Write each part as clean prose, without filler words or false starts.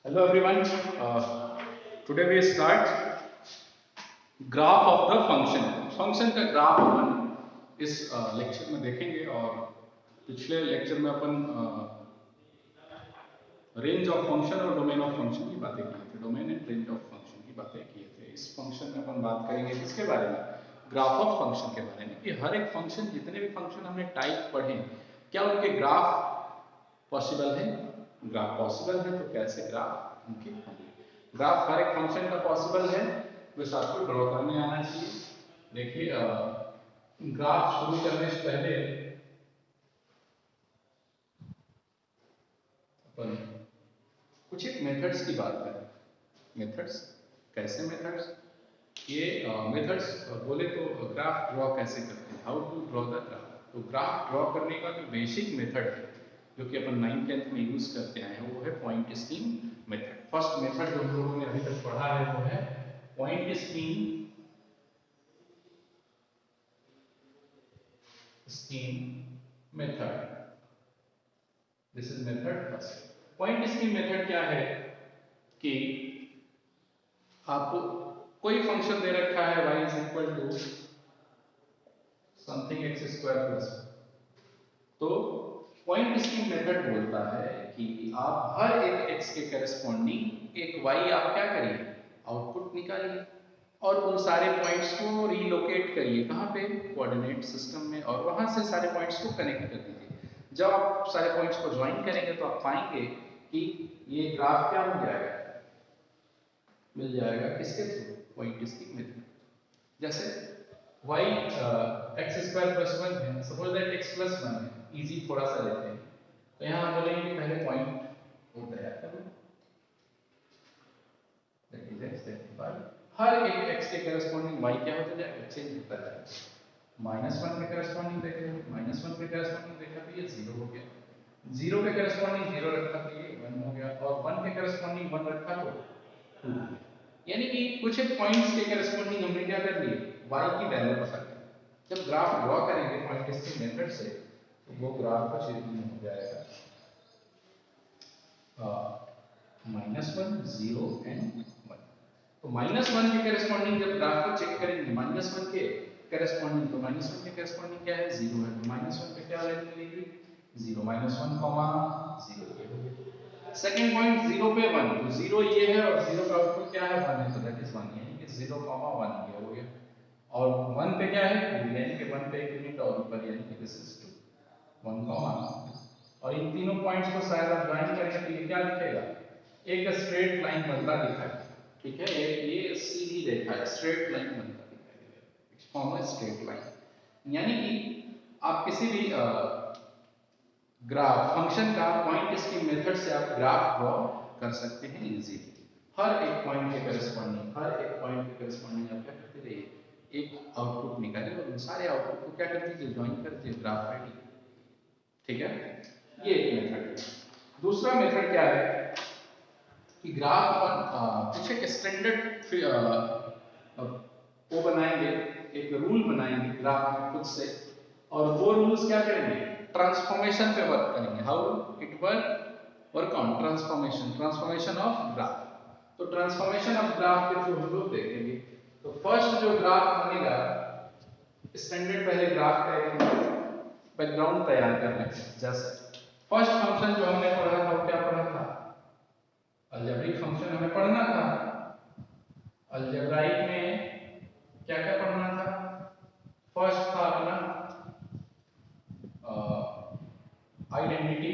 Hello everyone. Today we start graph of the function. Function का graph अपन इस lecture में देखेंगे और पिछले लेक्चर में अपन रेंज ऑफ फंक्शन और डोमेन ऑफ फंक्शन की बातें किए थे। Domain and range of function की बातें किए थे। इस फंक्शन में अपन बात करेंगे किसके बारे में, ग्राफ ऑफ फंक्शन के बारे में, कि हर एक फंक्शन, जितने भी फंक्शन हमने टाइप पढ़े, क्या उनके ग्राफ पॉसिबल है। ग्राफ पॉसिबल है तो कैसे ग्राफ उनके होंगे। ग्राफ हर एक फंक्शन का पॉसिबल है, बस आपको ड्रॉ करने आना चाहिए। देखिए ग्राफ शुरू करने से पहले अपन कुछ एक मेथड्स की बात करें। मेथड्स, कैसे मेथड्स, ये मेथड्स बोले तो ग्राफ ड्रॉ कैसे करते हैं, how to draw the graph. तो ग्राफ ड्रॉ करने का जो बेसिक मेथड है, जो कि अपन 9th 10th में यूज करते आए हैं, वो है point scheme method. First method जो हम लोगों ने अभी तक पढ़ा है वो है point scheme method. This is method first. Point scheme method क्या है कि आपको कोई फंक्शन दे रखा है y is equal to something x square plus, तो पॉइंट स्कीम मेथड बोलता है कि आप हर एक x के करस्पॉन्डिंग एक y आप क्या करिए, आउटपुट निकालिए और उन सारे पॉइंट्स को रीलोकेट करिए कहाँ पे, कोऑर्डिनेट सिस्टम में, और वहां से सारे पॉइंट्स को कनेक्ट कर दीजिए। जब आप सारे पॉइंट्स को ज्वाइन करेंगे तो आप पाएंगे कि ये ग्राफ क्या हो जाएगा, मिल जाएगा किसके थ्रू, पॉइंट स्कीम मेथड। जैसे y x स्क्वायर प्लस 1 है, सपोज दैट x प्लस 1 है, इजी थोड़ा सा लेते हैं। तो यहाँ हम बोलेंगे पहले पॉइंट को तैयार करो, that is x, that is y। हर एक x के करस्पॉन्डिंग y क्या होता जाएगा, चेंज होता जाएगा। -1 के करस्पॉन्डिंग देखे, -1 के करस्पॉन्डिंग देखा तो ये 0 हो गया, 0 के करस्पॉन्डिंग 0 रखा तो ये 1 हो गया, और 1 के करस्पॉन्डिंग 1 रखा तो 2। यानी कि कुछ एक पॉइंट्स के करस्पॉन्डिंग हमने क्या कर लिए, y की वैल्यू पता कर। जब ग्राफ ड्रॉ करेंगे पॉइंट स्कीम मेथड से, तो वो ग्राफ का शेप में हो जाएगा -1 0 एंड 1। तो -1 के करस्पॉन्डिंग जब ग्राफ को चेक करेंगे, -1 के करस्पॉन्डिंग, तो -1 के करस्पॉन्डिंग क्या है, 0 है, तो -1 पे क्या वैल्यू मिलेगी, 0, -1 0 ये हो गया। सेकंड पॉइंट 0 पे 1, तो 0 ये है और 0 का आउटपुट क्या है, 1 है, तो दैट इज 1, यानी कि 0, 1 ये हो गया। और 1 पे क्या है, 2, यानी कि 1 पे एक यूनिट और ऊपर, यानी कि दिस इज 2, 1, और इन तीनों पॉइंट्स को शायद आप ज्वाइन करेंगे तो ये क्या लिखेगा, एक स्ट्रेट लाइन बनता दिखाई, ठीक है, ये सीधी रेखा है, स्ट्रेट लाइन बनता दिखाई देगा, फॉर्म अ स्ट्रेट लाइन। यानी कि आप किसी भी ग्राफ फंक्शन का पॉइंट स्कीम मेथड से आप ग्राफ ड्रॉ कर सकते हैं इजीली। हर एक पॉइंट के करस्पॉन्डिंग, हर एक पॉइंट के करस्पॉन्डिंग आप क्या करते रहिए, एक आउटपुट निकालिए और उन सारे आउटपुट को क्या कर दीजिए, ज्वाइन कर दीजिए, ग्राफ रेडी। ठीक है, ये एक मेथड है। दूसरा मेथड क्या है कि ग्राफ अपन कुछ एक स्टैंडर्ड वो बनाएंगे, एक रूल बनाएंगे ग्राफ में खुद से, और वो रूल्स क्या करेंगे, ट्रांसफॉर्मेशन पे वर्क करेंगे। How it work on transformation, transformation of graph. तो ट्रांसफॉर्मेशन ऑफ ग्राफ के थ्रू हम लोग देखेंगे। तो फर्स्ट जो ग्राफ बनेगा, स्टैंडर्ड पहले ग्राफ का एक बैकग्राउंड तैयार कर लेते हैं। जैसे फर्स्ट फंक्शन जो हमने पढ़ा था वो क्या पढ़ा था, अलजेब्रिक फंक्शन हमें पढ़ना था। अलजेब्राइक में क्या क्या पढ़ना था, फर्स्ट था अपना आइडेंटिटी,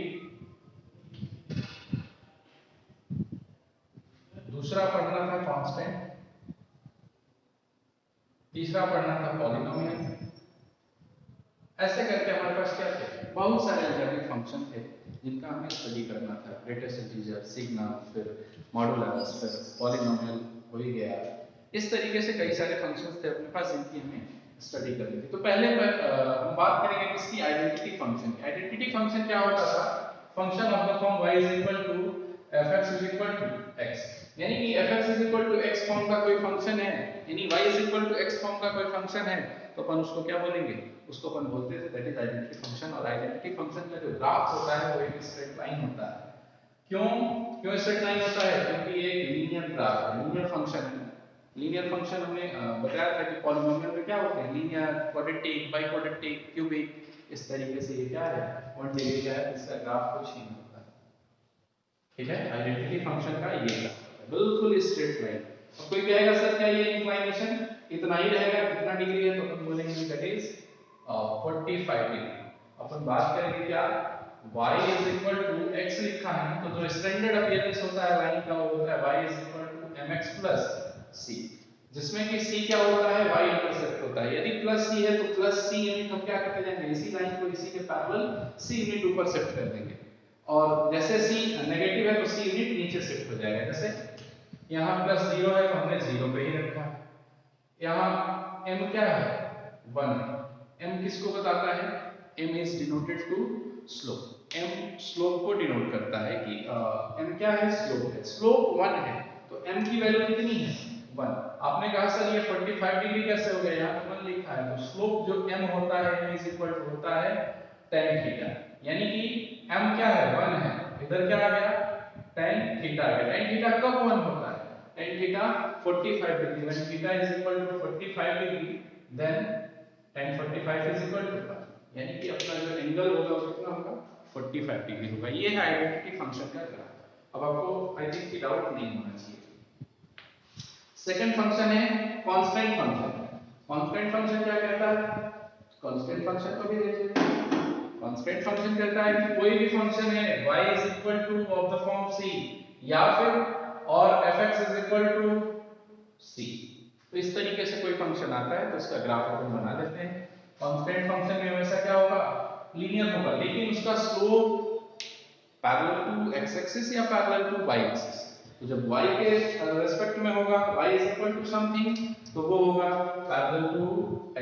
दूसरा पढ़ना था कांस्टेंट, तीसरा पढ़ना था पॉलिनोमियल। ऐसे करके हमारे पास क्या थे, बहुत सारे अलजेब्रिक फंक्शन थे जिनका हमें स्टडी करना था। ग्रेटेस्ट इंटीजर, सिग्मा, फिर मॉडुलस, फिर पॉलिनोमियल हो ही गया। इस तरीके से कई सारे फंक्शंस थे अपने पास जिनकी हमें स्टडी करनी थी। तो पहले हम बात करेंगे किसकी, आइडेंटिटी फंक्शन की। आइडेंटिटी फंक्शन क्या होता था, function of the form y is equal to fx is equal to x, यानी कि fx is equal to x form का कोई फंक्शन है, यानी y is equal to x form का कोई फंक्शन है, तो अपन उसको क्या बोलेंगे, उसको अपन बोलते थे दैट इज आइडेंटिटी फंक्शन। और आइडेंटिटी फंक्शन का जो ग्राफ होता है वो एक स्ट्रेट लाइन होता है। क्यों, क्यों स्ट्रेट लाइन होता है? क्योंकि ये एक लीनियर ग्राफ है, लीनियर फंक्शन है। लीनियर फंक्शन हमने बताया था कि पॉलिनोमियल में क्या होते हैं, लीनियर, क्वाड्रेटिक, बाइक्वाड्रेटिक, क्यूबिक, इस तरीके से ये क्या है 1 डिग्री का है, इसका ग्राफ कुछ नहीं होता है। ठीक है, आइडेंटिटी फंक्शन का ये ग्राफ है, बिल्कुल स्ट्रेट लाइन। अब कोई कहेगा सर क्या ये इंक्लिनेशन इतना ही रहेगा, कितना डिग्री है, तो अपन बोलेंगे दैट इज 45 डिग्री। अपन बात करेंगे क्या, y is equal to x लिखा है, तो जो स्टैंडर्ड अपीयरेंस होता है लाइन का वो होता है y is equal to mx plus c, जिसमें कि c क्या होता है, y इंटरसेप्ट होता है। यदि प्लस c है तो प्लस c यूनिट हम क्या करते जाएंगे, इसी लाइन को इसी के पैरेलल c यूनिट ऊपर शिफ्ट कर देंगे, और जैसे c नेगेटिव है तो c यूनिट नीचे शिफ्ट हो जाएगा। जैसे यहाँ प्लस 0 है तो हमने 0 पे ही रखा, यहाँ m क्या है 1, m किसको बताता है, m is denoted to slope, m slope को डिनोट करता है कि m क्या है, स्लोप है, स्लोप 1 है तो m की वैल्यू कितनी है 1। आपने कहा सर ये 45 डिग्री कैसे हो गया, यहाँ पे 1 लिखा है, तो स्लोप जो m होता है m इज इक्वल टू होता है tan थीटा, यानी कि m क्या है 1 है, इधर क्या आ गया tan थीटा आ गया। tan थीटा कब 1 होता है, tan theta 45 degree, when theta is equal to 45 degree then tan 45 is equal to, यानी कि अपना जो एंगल होगा वो कितना होगा 45 डिग्री होगा। ये है आइडेंटिटी फंक्शन का ग्राफ। अब आपको आई थिंक की डाउट नहीं होना चाहिए। सेकंड फंक्शन है कांस्टेंट फंक्शन। कांस्टेंट फंक्शन क्या कहता है, कांस्टेंट फंक्शन को भी देखिए, कांस्टेंट फंक्शन कहता है कि कोई भी फंक्शन है y is equal to of the form c या फिर और fx is equal to c, तो इस तरीके से कोई फंक्शन आता है तो उसका ग्राफ अपन बना लेते हैं। कांस्टेंट फंक्शन में हमेशा क्या होगा, लीनियर होगा, लेकिन उसका slope parallel to x axis या पैरेलल टू y एक्सिस, तो जब y के रिस्पेक्ट में होगा y is equal to something तो वो होगा पैरेलल टू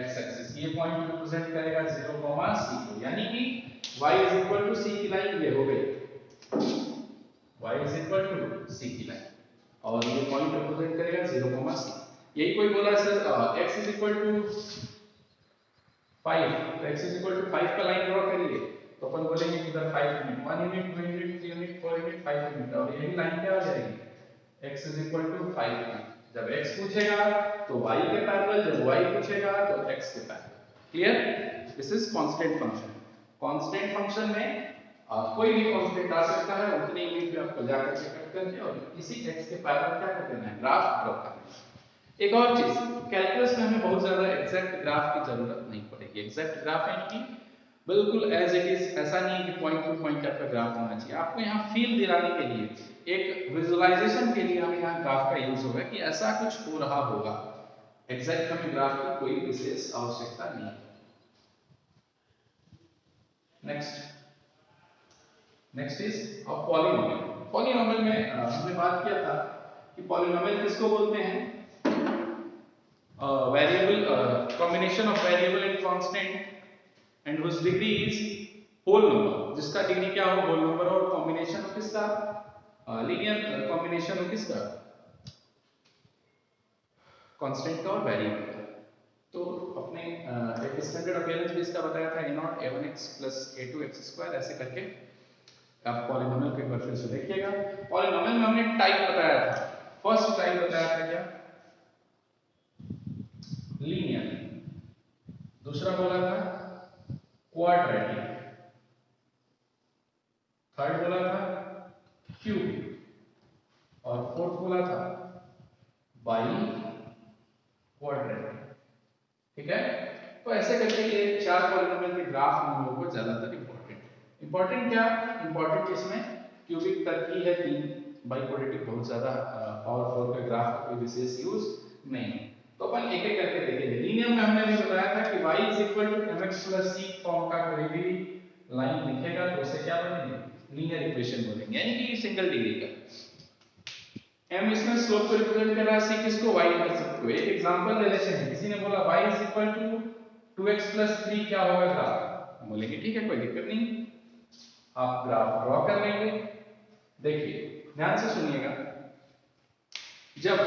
x एक्सिस, ये पॉइंट रिप्रेजेंट करेगा 0, c को, यानी कि y is equal to c की लाइन ये हो गई, y is equal to c की लाइन, और ये पॉइंट रिप्रेजेंट करेगा 0, c। यही कोई बोला sir x is equal to 5, तो x इज इक्वल टू 5 का लाइन ड्रॉ करिए, तो अपन बोलेंगे कि इधर 5 unit, 1 unit, 2 unit, 3 unit, 4 unit, 5 unit, और ये भी लाइन क्या हो जाएगी x is equal to 5 unit. जब x पूछेगा तो y के पैरेलल, जब y पूछेगा तो x के parallel. Clear, this is constant function. Constant function में कोई भी कांस्टेंट आ सकता है, उतने यूनिट पे आपको जाकर के कट करके और इसी x के पैरेलल क्या कर देना है, ग्राफ ड्रॉ करना है। एक और चीज, कैलकुलस में हमें बहुत ज्यादा एग्जैक्ट ग्राफ की जरूरत नहीं पड़ेगी। एग्जैक्ट ग्राफ यानी कि बिल्कुल एज इट इज, ऐसा नहीं है कि पॉइंट टू पॉइंट आपका ग्राफ होना चाहिए। आपको यहाँ फील दिलाने के लिए, एक विजुअलाइजेशन के लिए हमें यहाँ ग्राफ का यूज होगा कि ऐसा कुछ हो रहा होगा। एग्जैक्ट हमें ग्राफ की कोई विशेष आवश्यकता नहीं है। Next is polynomial. पॉलिनोमियल में हमने बात किया था कि पॉलिनोमियल किसको बोलते हैं, variable combination of variable and constant and whose degree is whole number, जिसका डिग्री क्या हो होल नंबर, और कॉम्बिनेशन हो किसका, लीनियर कॉम्बिनेशन हो किसका, कांस्टेंट का और वेरिएबल का। तो अपने एक स्टैंडर्ड अपीयरेंस भी इसका बताया था, a0 a1x plus a2x square, ऐसे करके आप पॉलिनोमियल के बार फिर से देखिएगा। पॉलिनोमियल में हमने टाइप बताया था, फर्स्ट टाइप बताया था क्या, लीनियर, दूसरा बोला था क्वाड्रेटिक, थर्ड बोला था क्यूबिक, और फोर्थ बोला था बाई क्वाड्रेटिक। ठीक है, तो ऐसे करके ये 4 पॉलिनोमियल के ग्राफ हम लोगों को ज्यादातर इंपॉर्टेंट क्या, इंपॉर्टेंट इसमें क्यूबिक तक ही है 3, बाई क्वाड्रेटिक बहुत ज्यादा पावर 4 का ग्राफ का कोई विशेष यूज नहीं। तो अपन एक एक करके देखेंगे। लीनियर में हमने भी बताया था कि y is equal to mx plus c form का कोई भी लाइन लिखेगा तो उसे क्या बोलेंगे, लीनियर इक्वेशन बोलेंगे, यानी कि सिंगल डिग्री का। m इसमें स्लोप को रिप्रेजेंट कर रहा है, c किसको, y इंटरसेप्ट को। एक एग्जांपल ले लेते हैं, किसी ने बोला y is equal to 2x plus 3 क्या होगा ग्राफ, हम बोलेंगे ठीक है कोई दिक्कत नहीं, आप ग्राफ ड्रॉ कर लेंगे। देखिए ध्यान से सुनिएगा, जब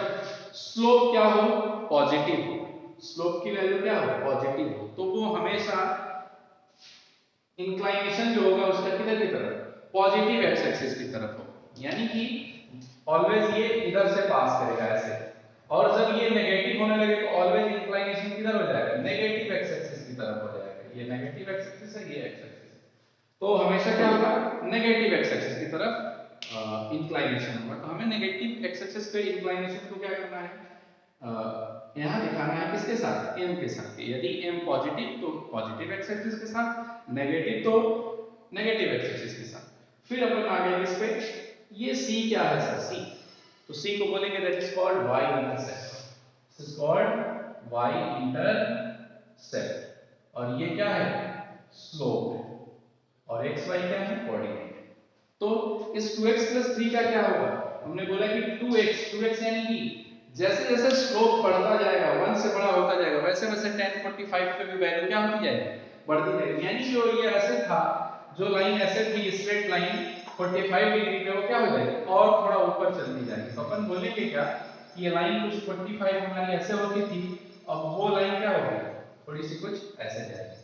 स्लोप क्या हो, पॉजिटिव हो, स्लोप की वैल्यू क्या हो, पॉजिटिव हो, तो वो हमेशा इंक्लाइनेशन जो होगा उसका किधर की तरफ, पॉजिटिव एक्स एक्सिस की तरफ हो। यानी कि ऑलवेज ये इधर से पास करेगा ऐसे, और जब ये नेगेटिव होने लगे तो ऑलवेज इंक्लिनेशन किधर हो जाएगा, नेगेटिव एक्स एक्सिस की तरफ हो जाएगा। ये नेगेटिव एक्स एक्सिस है, ये एक्स एक्सिस, तो हमेशा क्या होगा, नेगेटिव एक्स एक्सिस की तरफ इंक्लिनेशन होगा। तो हमें नेगेटिव एक्स एक्सिस पे इंक्लिनेशन को क्या करना है, यहाँ दिखाना है किसके साथ, m के साथ। यदि m पॉजिटिव तो पॉजिटिव एक्स एक्सिस के साथ, नेगेटिव तो नेगेटिव एक्स एक्सिस के साथ। फिर अपन आगे इस पे, ये c क्या है सर, c, तो c को बोलेंगे that is called y intercept, this is called y intercept, और ये क्या है, स्लोप है, और x y क्या है, कोऑर्डिनेट। तो इस 2x 3 का क्या होगा, हमने बोला कि 2x यानी कि जैसे जैसे स्लोप बढ़ता जाएगा, 1 से बड़ा होता जाएगा, वैसे वैसे tan 45 पे भी वैल्यू क्या होती जाएगी, बढ़ती जाएगी। यानी जो ये ऐसे था, जो लाइन ऐसे थी स्ट्रेट लाइन 45 डिग्री पे, वो क्या हो जाएगी, और थोड़ा ऊपर चलती जाएगी। तो अपन बोलेंगे क्या कि ये लाइन कुछ 45 हमारी ऐसे होती थी, अब वो लाइन क्या होगी, थोड़ी सी कुछ ऐसे जाएगी,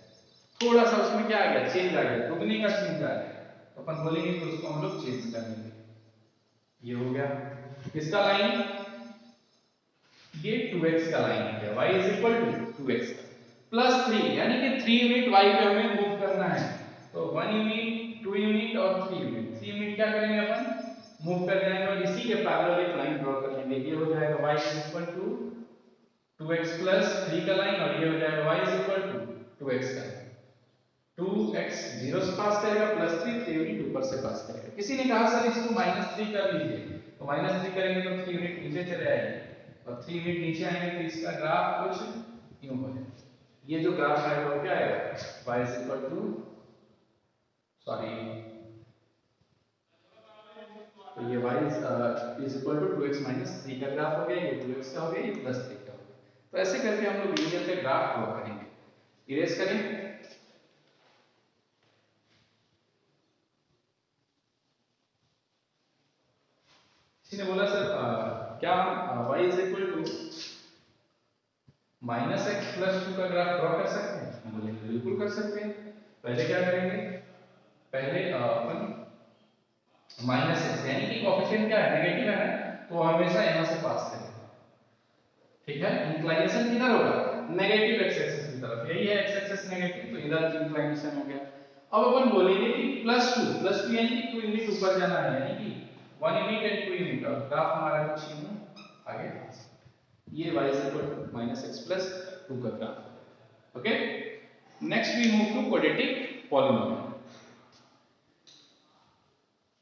थोड़ा सा उसमें क्या आ गया, चेंज आ गया, दुगनी का चेंज आ गया, तो अपन बोलेंगे कि उसको हम लोग चेंज कर लेंगे। ये हो गया किसका लाइन, ये 2x का लाइन हो गया, y is equal to 2x plus 3, यानी कि 3 यूनिट y पे हमें मूव करना है। तो 1 यूनिट, 2 यूनिट और 3 यूनिट, 3 यूनिट क्या करेंगे अपन, मूव कर जाएंगे, और इसी के पैरेलल एक लाइन ड्रॉ कर लेंगे। ये हो जाएगा y is equal to 2x plus 3 का लाइन, और ये हो जाएगा y is equal to 2x का, 2x 0 से पास करेगा, प्लस 3 यूनिट ऊपर से पास करेगा। किसी ने कहा सर इसको -3 कर लीजिए, तो -3 करेंगे तो 3 यूनिट नीचे चले आएंगे, और 3 यूनिट नीचे आएंगे तो इसका ग्राफ कुछ यूं हो जाएगा। ये जो ग्राफ आएगा वो क्या आएगा, y is equal to, sorry, तो ये y is equal to 2x 3 का ग्राफ हो गया, ये 2x का हो गया, ये +3 का हो गया। तो ऐसे करके हम लोग लीनियर पे ग्राफ ड्रॉ करेंगे। इरेज करें, किसी ने बोला सर क्या हम y is equal to -x plus 2 का ग्राफ ड्रॉ कर सकते हैं, हम बोलेंगे बिल्कुल कर सकते हैं। पहले क्या करेंगे, पहले अपन -x यानी कि कोएफिशिएंट क्या है, नेगेटिव है ना, तो हमेशा यहां से पास करेंगे, ठीक है। इंक्लिनेशन किधर होगा, नेगेटिव x एक्सिस की तरफ, यही है x एक्सिस नेगेटिव, तो इधर की इंक्लिनेशन हो गया। अब अपन बोलेंगे कि +2 यानी कि 2 यूनिट ऊपर जाना है, यानी कि 1 यूनिट एंड 2 यूनिट, और ग्राफ हमारा कुछ यूं आगे, ये y is equal to -x plus 2 का graph. Okay, next we move to quadratic polynomial.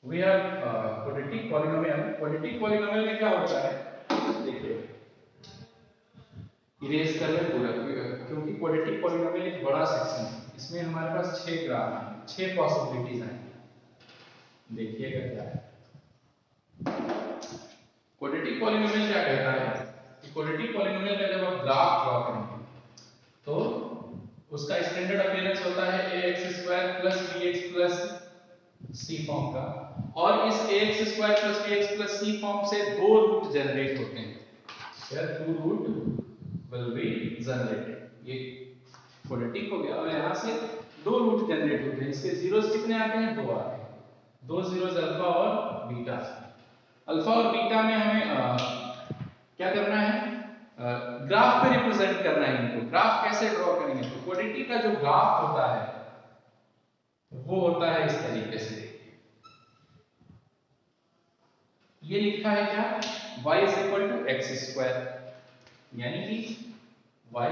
We have quadratic polynomial. Quadratic polynomial में क्या होता है, देखिए इरेज कर ले पूरा, क्योंकि क्वाड्रेटिक पॉलिनोमियल एक बड़ा सेक्शन है, इसमें हमारे पास 6 ग्राफ हैं, 6 पॉसिबिलिटीज हैं। देखिएगा क्या है, क्वाड्रेटिक पॉलिनोमियल क्या कहता है कि क्वाड्रेटिक पॉलिनोमियल का जब आप ग्राफ ड्रॉ करेंगे तो उसका स्टैंडर्ड अपीयरेंस होता है ax² + bx + c फॉर्म का, और इस ax² + bx + c फॉर्म से दो रूट जनरेट होते हैं, यार two root will be generated. ये क्वाड्रेटिक हो गया, और यहां से दो रूट जनरेट होते हैं, इसके जीरोस कितने आते हैं, दो आते हैं, दो जीरोस अल्फा और बीटा। अल्फा और बीटा में हमें क्या करना है, ग्राफ पे रिप्रेजेंट करना है इनको। ग्राफ कैसे ड्रॉ करेंगे, तो क्वाड्रेटिक का जो ग्राफ होता है वो होता है इस तरीके से, ये लिखा है क्या, y = x², यानी कि y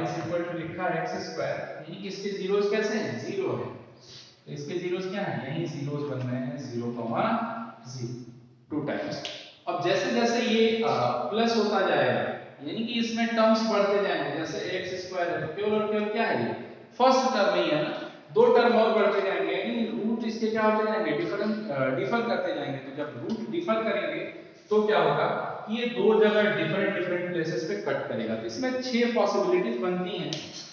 लिखा है x², यानी कि इसके जीरोस कैसे हैं, जीरो है, तो इसके जीरोस क्या है, यही जीरोस बन रहे हैं, 0,0 2 टाइम्स। अब जैसे जैसे ये प्लस होता जाएगा, यानी कि इसमें टर्म्स बढ़ते जाएंगे, जैसे x² है तो केवल और केवल क्या है, ये फर्स्ट टर्म ही है ना, दो टर्म और बढ़ते जाएंगे, यानी रूट इसके क्या होते जाएंगे, डिफर करते जाएंगे। तो जब रूट डिफर करेंगे तो क्या होगा कि ये दो जगह डिफरेंट प्लेसेस पे कट करेगा, तो इसमें 6 पॉसिबिलिटीज बनती हैं।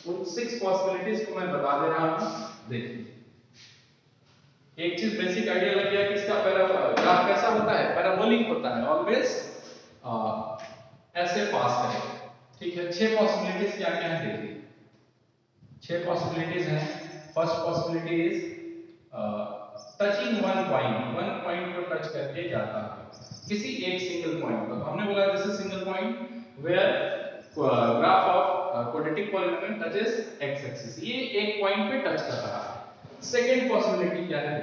उन 6 पॉसिबिलिटीज को मैं बता दे रहा हूं, देखिए एक चीज बेसिक आइडिया लग गया कि इसका ग्राफ कैसा होता है, पैराबोलिक होता है, ऑलवेज ऐसे पास करेगा, ठीक है। 6 पॉसिबिलिटीज क्या क्या है, देखिए 6 पॉसिबिलिटीज हैं। First possibility is touching one point को टच करके जाता है किसी एक सिंगल पॉइंट पर। तो हमने बोला this is single point where graph of quadratic polynomial touches x axis, ये एक पॉइंट पे टच कर रहा है। सेकंड पॉसिबिलिटी क्या है,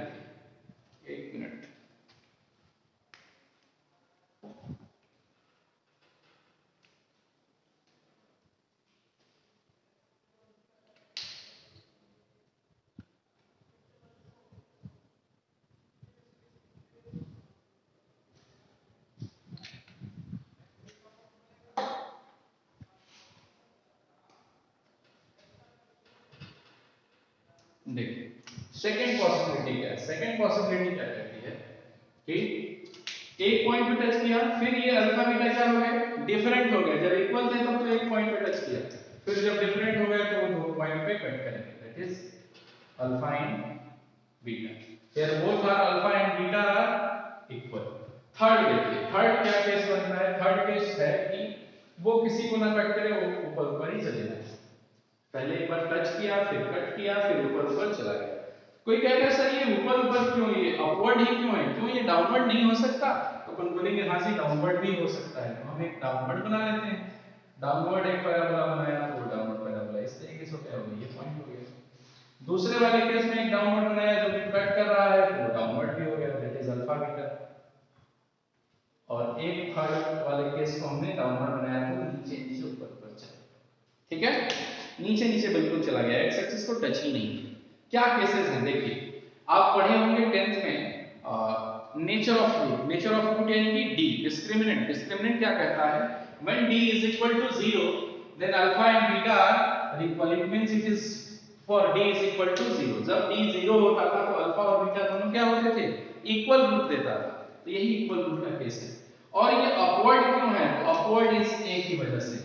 एक मिनट, देखिए सेकंड पॉसिबिलिटी क्या है, सेकंड पॉसिबिलिटी क्या कहती है कि एक पॉइंट पे टच किया, फिर ये अल्फा बीटा क्या हो गए, डिफरेंट हो गए। जब इक्वल थे तब तो एक पॉइंट पे टच किया, फिर जब डिफरेंट हो गए तो दो पॉइंट पे कट करेंगे, that is alpha and beta. Here both are alpha and beta are equal. Third देखिए, थर्ड क्या केस बनता है, थर्ड केस है कि वो किसी को ना कट करे, वो ऊपर ऊपर ही चले जाए। पहले एक बार टच किया, फिर कट किया, फिर ऊपर ऊपर चला गया। कोई कहेगा सर ये ऊपर ऊपर क्यों, ये अपवर्ड ही क्यों है, क्यों ये डाउनवर्ड नहीं हो सकता? तो अपन बोलेंगे हाँ जी डाउनवर्ड भी हो सकता है। तो हम एक डाउनवर्ड बना लेते हैं, डाउनवर्ड एक पैराबोला बनाया तो डाउनवर्ड पैराबोला इस तरीके से होता है, ये पॉइंट हो गया। दूसरे वाले केस में एक डाउनवर्ड बनाया जो कि कट कर रहा है तो डाउनवर्ड भी हो गया, दैट इज अल्फा बीटा। और एक थर्ड वाले केस को हमने डाउनवर्ड बनाया तो नीचे नीचे ऊपर ऊपर चला, ठीक है, नीचे नीचे बिल्कुल चला गया, एक्स एक्सिस को टच ही नहीं। क्या केसेस हैं देखिए, आप पढ़े होंगे 10th में nature of root, nature of root यानी कि डी डिस्क्रिमिनेंट, डिस्क्रिमिनेंट क्या कहता है, when d is equal to 0 then alpha and beta are equal, it means it is for d is equal to 0। जब डी 0 होता था तो अल्फा और बीटा दोनों क्या होते थे, इक्वल रूट देता था, तो यही इक्वल रूट का केस है। और ये अपवर्ड क्यों है, तो अपवर्ड इज ए की वजह से,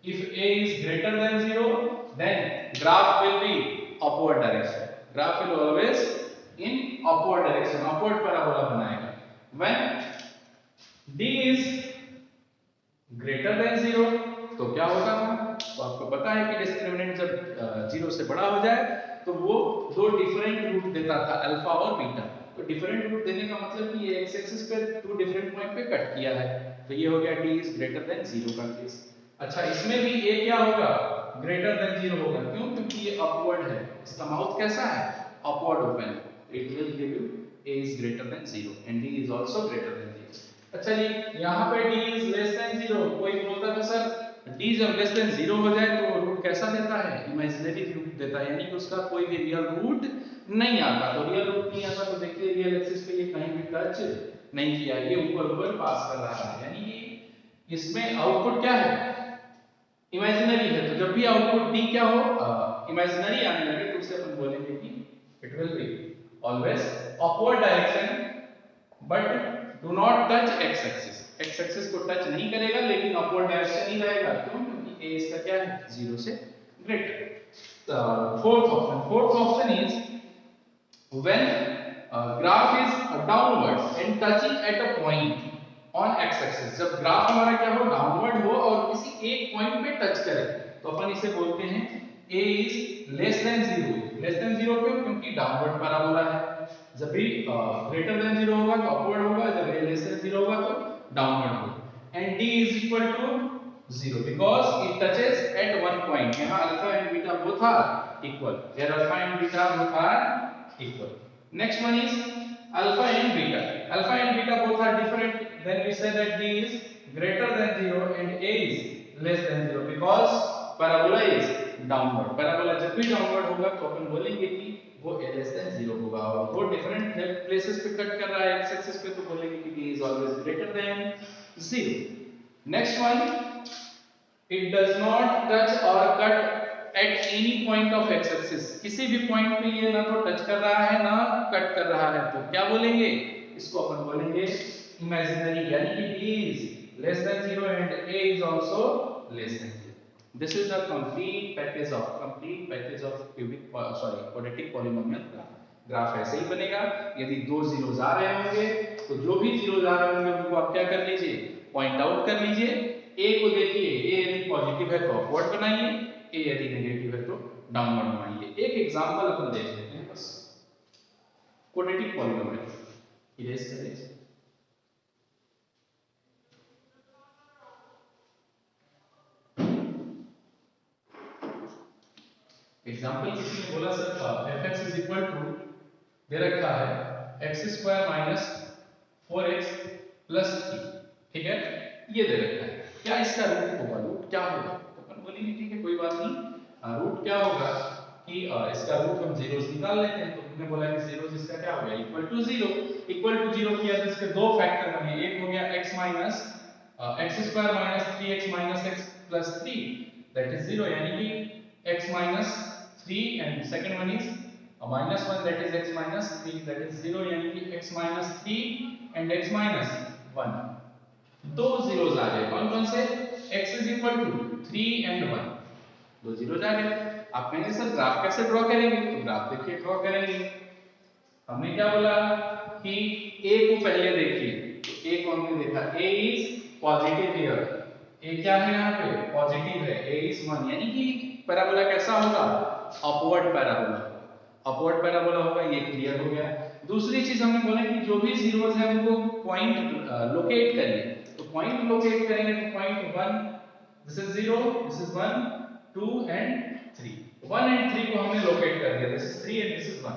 if a is greater than 0 then graph will be upward direction, graph will always in upward direction, upward parabola बनाएगा। when d is greater than 0 तो क्या होगा, तो आपको पता है कि डिस्क्रिमिनेंट जब 0 से बड़ा हो जाए तो वो दो डिफरेंट रूट देता था, अल्फा और बीटा। तो डिफरेंट रूट देने का मतलब कि ये एक्स एक्सिस पे दो डिफरेंट पॉइंट पे कट किया है, तो ये हो गया d इज ग्रेटर देन 0 का केस। अच्छा इसमें भी a क्या होगा, ग्रेटर देन 0 होगा, क्यों, क्योंकि ये अपवर्ड है, इसका माउथ कैसा है, upward open, it will give you a is greater than 0 and d is also greater than 0। अच्छा जी यहाँ पे d इज लेस देन 0, कोई बोलता था सर d जब लेस देन 0 हो जाए तो रूट कैसा देता है, इमेजिनरी रूट देता है, यानी कि उसका कोई भी रियल रूट नहीं आता। तो रियल रूट नहीं आता तो देखिए रियल एक्सिस पे ये कहीं भी टच नहीं किया, ये ऊपर ऊपर पास कर रहा है, यानी कि इसमें आउटपुट क्या है, इमेजिनरी है। तो जब भी आउटपुट d क्या हो, इमेजिनरी आने लगे तो उसे अपन बोलेंगे कि it will be always upward direction but do not touch x axis, x axis को टच नहीं करेगा लेकिन अपवर्ड डायरेक्शन ही रहेगा, क्यों, क्योंकि a इसका क्या है 0 से greater. Fourth option is when graph is downward and touching at a point on x axis, जब ग्राफ हमारा क्या हो, डाउनवर्ड हो और किसी एक पॉइंट पे टच करे तो अपन इसे बोलते हैं a is less than 0, less than 0 क्यों, क्योंकि डाउनवर्ड पैराबोला है। जब भी ग्रेटर देन 0 होगा तो अपवर्ड होगा, जब ये लेस देन 0 होगा तो डाउनवर्ड होगा। And d is equal to 0 because it touches at one point, यहाँ alpha and beta both are equal, here alpha and beta both are equal. Next one is alpha and beta. Alpha and beta both are different. Then we say that d is greater than 0 and a is less than 0 because parabola is downward. Parabola जब भी downward होगा तो अपन बोलेंगे कि वो a less than 0 होगा, और वो different places पे कट कर रहा है x axis पे तो बोलेंगे कि d is always greater than 0. Next one, it does not touch or cut at any point of x axis, किसी भी पॉइंट पे ये ना तो टच कर रहा है ना कट कर रहा है, तो क्या बोलेंगे, इसको अपन बोलेंगे इमेजिनरी, यानी कि d is less than 0 and a is also less than 0. This is the complete package of cubic quadratic polynomial graph. Graph ऐसे ही बनेगा, यदि दो जीरोस आ रहे होंगे तो जो भी जीरोस आ रहे होंगे उनको आप क्या कर लीजिए, पॉइंट आउट कर लीजिए। a को देखिए, a यदि पॉजिटिव है तो अपवर्ड बनाइए, a यदि नेगेटिव है तो डाउनवर्ड बनाइए। एक एग्जांपल अपन देख लेते हैं बस, क्वाड्रेटिक पॉलिनोमियल, इरेज करें, एग्जांपल किसी ने बोला sir fx is equal to दे रखा है x square minus 4x plus 3, ठीक है, ये दे रखा है, क्या इसका रूट होगा, रूट क्या होगा, तो अपन बोलेंगे ठीक है कोई बात नहीं, रूट क्या होगा कि इसका रूट हम जीरोस निकाल लेते हैं, तो हमने बोला कि जीरोस इसका क्या हो गया इक्वल टू 0, इक्वल टू 0 किया तो इसके दो फैक्टर बने, एक हो गया x minus x square minus 3x minus x plus 3 that is 0, यानी कि x minus 3 and second one is minus 1 that is x minus 3 that is 0, यानी कि x minus 3 and x minus 1, दो जीरोस आ गए, कौन कौन से, x is equal to 3 and 1, दो जीरोस आ गए। आप कहेंगे सर ग्राफ कैसे ड्रॉ करेंगे, तो ग्राफ देखिए ड्रॉ करेंगे, हमने क्या बोला कि a को पहले देखिए, तो a को हमने देखा a is positive here, a क्या है यहाँ पे पॉजिटिव है, a is 1, यानी कि पैराबोला कैसा होगा, अपवर्ड पैराबोला, अपवर्ड पैराबोला होगा, ये क्लियर हो गया। दूसरी चीज हमने बोला कि जो भी जीरोस है उनको पॉइंट लोकेट करिए, तो पॉइंट लोकेट करेंगे तो point 1 this is 0 this is 1 2 and 3, 1 and 3 को हमने लोकेट कर दिया, this is 3 and this is 1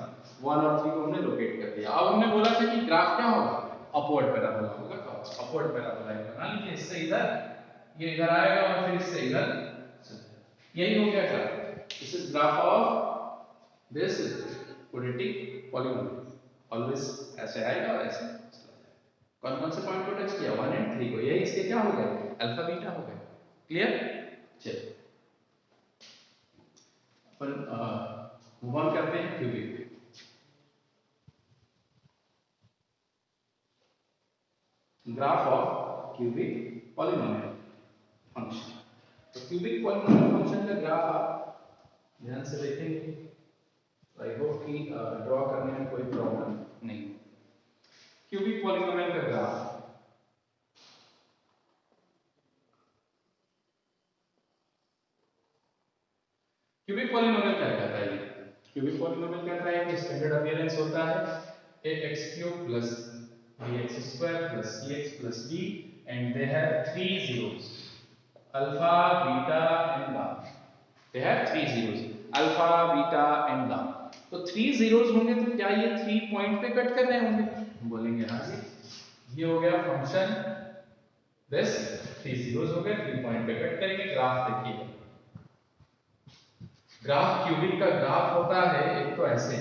और 3 को हमने लोकेट कर दिया। अब हमने बोला था कि ग्राफ क्या होगा, अपवर्ड पैराबोला होगा, अपवर्ड पैराबोला बना लीजिए, इससे इधर ये इधर आएगा और फिर इससे इधर, यही हो गया graph, this is graph of this quadratic polynomial, always ऐसे आएगा और ऐसे कौन कौन से पॉइंट को टच किया, 1 एंड 3 को, यही इसके क्या हो गए अल्फा बीटा हो गए, क्लियर। चलिए अपन मूव ऑन करते हैं cubic, graph of cubic polynomial function, तो क्यूबिक पॉलीनोमियल फंक्शन का ग्राफ आप ध्यान से देखेंगे, आई होप कि ड्रॉ करने में कोई प्रॉब्लम नहीं। क्यूबिक पॉलीनोमियल का ग्राफ, क्यूबिक पॉलीनोमियल क्या कहता है, क्यूबिक पॉलीनोमियल कहता है कि स्टैंडर्ड अपीयरेंस होता है ax³ plus bx² plus cx plus d and they have three zeros alpha beta and gamma, they have three zeros alpha beta and gamma, तो 3 zeros होंगे तो क्या ये 3 पॉइंट पे कट कर रहे होंगे, हम बोलेंगे हाँ जी, ये हो गया फंक्शन, दिस 3 zeros हो गए, 3 पॉइंट पे कट करेंगे। ग्राफ देखिए, ग्राफ क्यूबिक का ग्राफ होता है एक तो ऐसे,